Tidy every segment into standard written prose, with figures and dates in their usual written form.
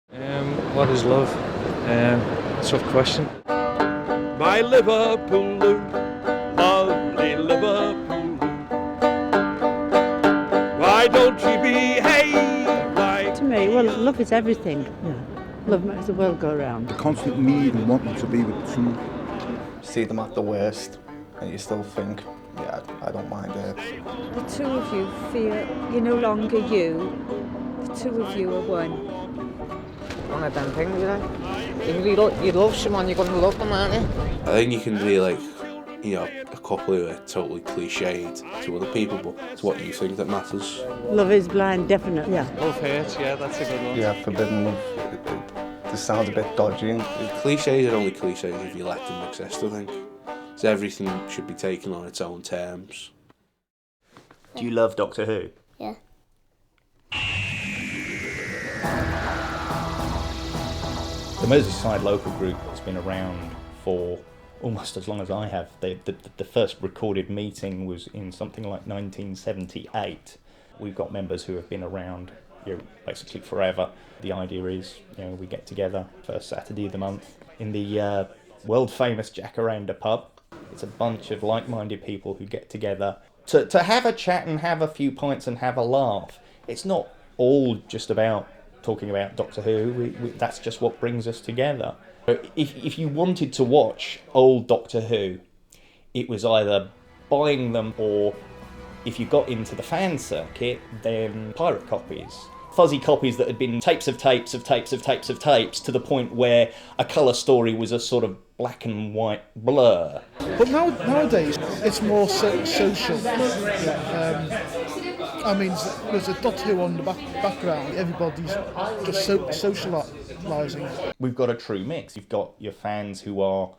What is love? Tough question. My Liverpool, lovely Liverpool. Why don't you behave like... To me, well, love is everything. Yeah. Love makes the world go round. The constant need and wanting to be with someone. See them at the worst and you still think, yeah, I don't mind it. The two of you feel you're no longer you. The two of you are one. One of them things, you know. You love someone, you're going to love them, aren't you? I think you can be like, you know, a couple who are totally cliched to other people, but it's what you think that matters. Love is blind, definitely. Yeah. Love hurts, yeah, that's a good one. Yeah, forbidden love. It sounds a bit dodgy. Cliches are only cliches if you let them exist, I think. So everything should be taken on its own terms. Do you love Doctor Who? Yeah. The Merseyside local group has been around for almost as long as I have. The first recorded meeting was in something like 1978. We've got members who have been around, you know, basically forever. The idea is, you know, we get together first Saturday of the month in the world famous Jacaranda pub. It's a bunch of like-minded people who get together to have a chat and have a few pints and have a laugh. It's not all just about talking about Doctor Who. That's just what brings us together. If you wanted to watch old Doctor Who, it was either buying them or, if you got into the fan circuit, then pirate copies. Fuzzy copies that had been tapes of tapes of tapes of tapes of tapes to the point where a colour story was a sort of black and white blur. But nowadays it's more social. I mean, there's a Doctor Who on the background. Everybody's just socialising. We've got a true mix. You've got your fans who are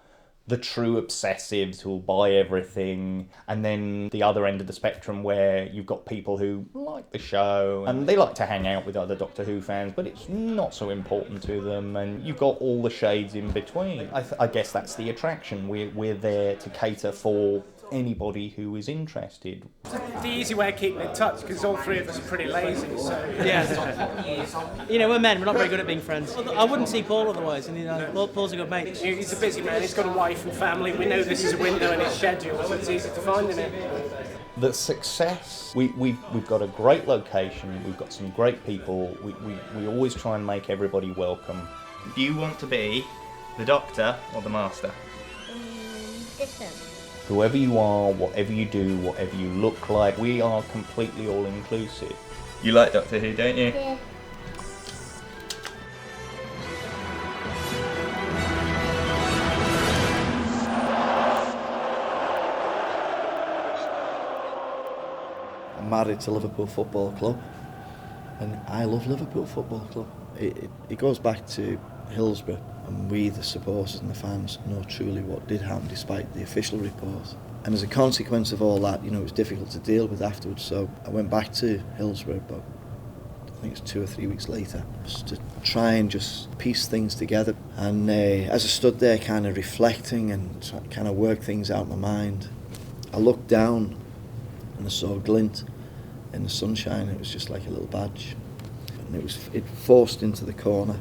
the true obsessives who'll buy everything, and then the other end of the spectrum where you've got people who like the show and they like to hang out with other Doctor Who fans, but it's not so important to them, and you've got all the shades in between. I guess that's the attraction. We're there to cater for anybody who is interested. The easy way of keeping in touch, because all three of us are pretty lazy, so... Yeah. You know, we're men, we're not very good at being friends. I wouldn't see Paul otherwise, and you know, Paul's a good mate. He's a busy man, he's got a wife and family, we know this is a window in his schedule, so it's easy to find him in. The success, we've got a great location, we've got some great people, we always try and make everybody welcome. Do you want to be the Doctor or the Master? Different. Whoever you are, whatever you do, whatever you look like, we are completely all-inclusive. You like Doctor Who, don't you? Yeah. I'm married to Liverpool Football Club, and I love Liverpool Football Club. It goes back to Hillsborough, and we, the supporters and the fans, know truly what did happen despite the official reports. And as a consequence of all that, you know, it was difficult to deal with afterwards, so I went back to Hillsborough about, I think it's 2 or 3 weeks later, just to try and just piece things together. And as I stood there kind of reflecting and kind of work things out in my mind, I looked down and I saw a glint in the sunshine. It was just like a little badge, and it forced into the corner,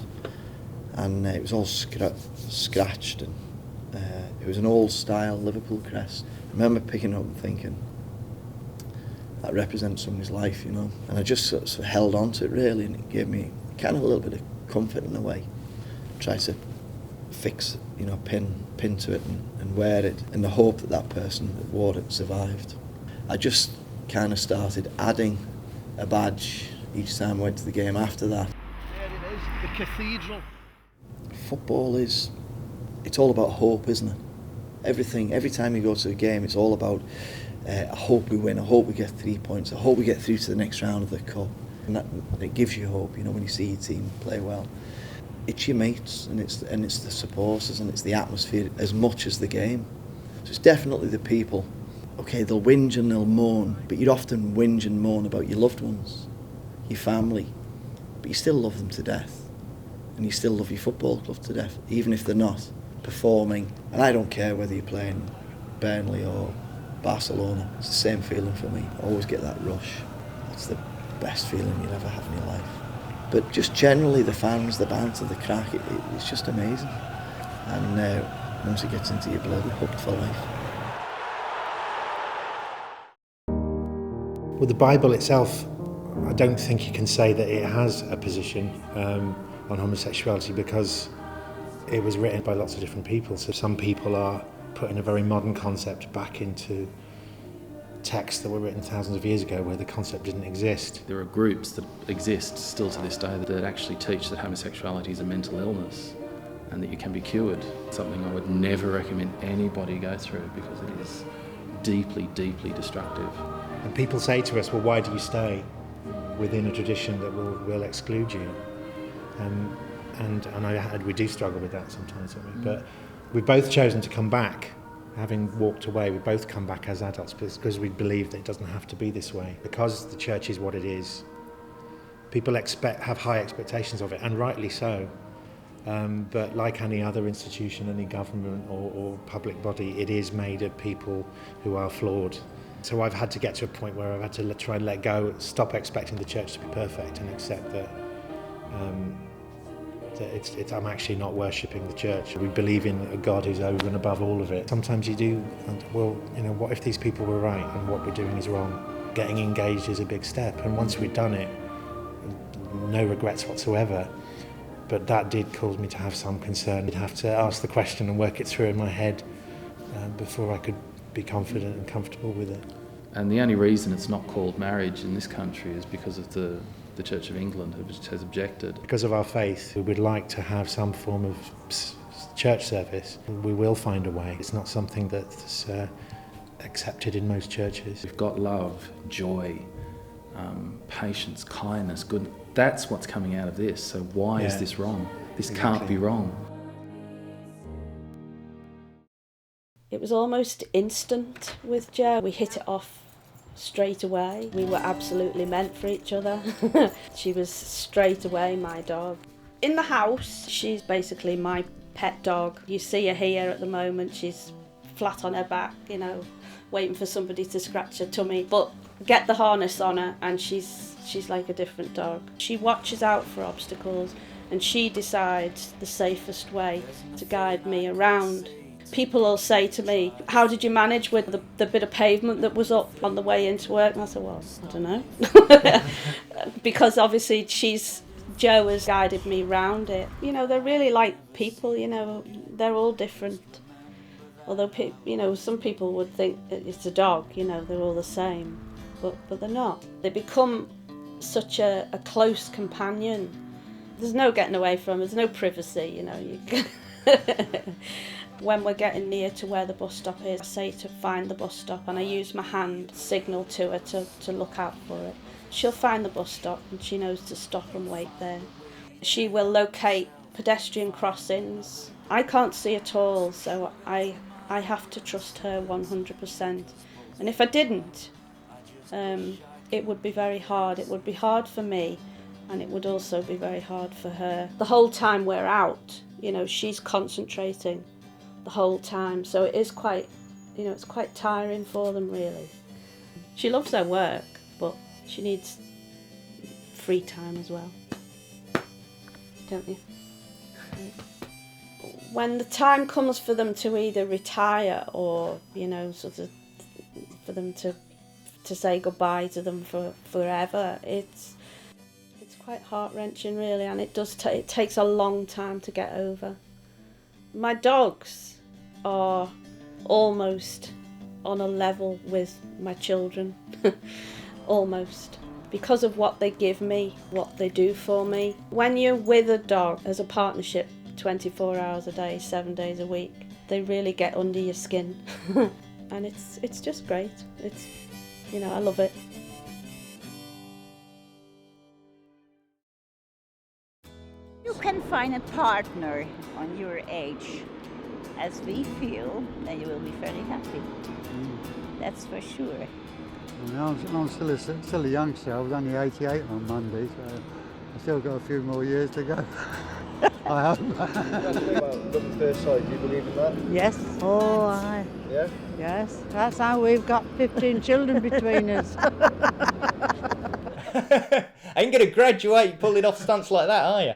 and it was all scratched, and it was an old style Liverpool crest. I remember picking it up and thinking, that represents somebody's life, you know. And I just sort of held on to it really, and it gave me kind of a little bit of comfort in a way. Try to fix, you know, pin to it and wear it in the hope that that person that wore it survived. I just kind of started adding a badge each time I went to the game after that. There it is, the cathedral. Football it's all about hope, isn't it? Every time you go to a game, it's all about I hope we win, I hope we get 3 points, I hope we get through to the next round of the cup. And that it gives you hope, you know, when you see your team play well. It's your mates, and it's the supporters, and it's the atmosphere as much as the game. So it's definitely the people. Okay, they'll whinge and they'll moan, but you'd often whinge and moan about your loved ones, your family, but you still love them to death, and you still love your football club to death, even if they're not performing. And I don't care whether you're playing Burnley or Barcelona, it's the same feeling for me. I always get that rush. That's the best feeling you'll ever have in your life. But just generally the fans, the banter, the crack, it's just amazing. And once it gets into your blood, you're hooked for life. Well, the Bible itself, I don't think you can say that it has a position on homosexuality, because it was written by lots of different people. So some people are putting a very modern concept back into texts that were written thousands of years ago where the concept didn't exist. There are groups that exist still to this day that actually teach that homosexuality is a mental illness and that you can be cured. Something I would never recommend anybody go through, because it is deeply, deeply destructive. And people say to us, well, why do you stay within a tradition that will exclude you? And we do struggle with that sometimes, don't we? But we've both chosen to come back. Having walked away, we both come back as adults because we believe that it doesn't have to be this way. Because the church is what it is, people have high expectations of it, and rightly so. But like any other institution, any government or public body, it is made of people who are flawed. So I've had to get to a point where I've had to try and let go, stop expecting the church to be perfect, and accept that I'm actually not worshipping the church. We believe in a God who's over and above all of it. Sometimes you do, well, what if these people were right and what we're doing is wrong? Getting engaged is a big step, and once we'd done it, no regrets whatsoever. But that did cause me to have some concern. I'd have to ask the question and work it through in my head before I could be confident and comfortable with it. And the only reason it's not called marriage in this country is because of the Church of England, which has objected. Because of our faith, we would like to have some form of church service. We will find a way. It's not something that's accepted in most churches. We've got love, joy, patience, kindness, good. That's what's coming out of this. So why is this wrong? This can't be wrong. It was almost instant with Jo. We hit it off straight away. We were absolutely meant for each other. She was straight away my dog. In the house, she's basically my pet dog. You see her here at the moment. She's flat on her back, waiting for somebody to scratch her tummy. But get the harness on her and she's like a different dog. She watches out for obstacles and she decides the safest way to guide me around. People will say to me, how did you manage with the bit of pavement that was up on the way into work? And I said, well, I don't know. Because obviously Jo has guided me around it. They're really like people, they're all different. Although, some people would think it's a dog, they're all the same. But they're not. They become such a close companion. There's no getting away from them, there's no privacy, When we're getting near to where the bus stop is, I say to find the bus stop and I use my hand signal to her to look out for it. She'll find the bus stop and she knows to stop and wait there. She will locate pedestrian crossings. I can't see at all, so I have to trust her 100%. And if I didn't, it would be very hard. It would be hard for me and it would also be very hard for her. The whole time we're out, she's concentrating the whole time, so it is quite, it's quite tiring for them, really. She loves her work, but she needs free time as well, don't you? When the time comes for them to either retire or, sort of for them to say goodbye to them for forever, it's quite heart-wrenching, really, and it takes a long time to get over. My dogs are almost on a level with my children, almost, because of what they give me, what they do for me. When you're with a dog as a partnership 24 hours a day, 7 days a week, they really get under your skin. And it's just great. It's, I love it. You can find a partner on your age, as we feel, then you will be very happy. That's for sure. I'm still a youngster. I was only 88 on Monday, so I've still got a few more years to go. I hope. Love at first sight, do you believe in that? Yes. Oh, aye. Yeah? Yes. That's how we've got 15 children between us. Ain't going to graduate pulling off stunts like that, are you?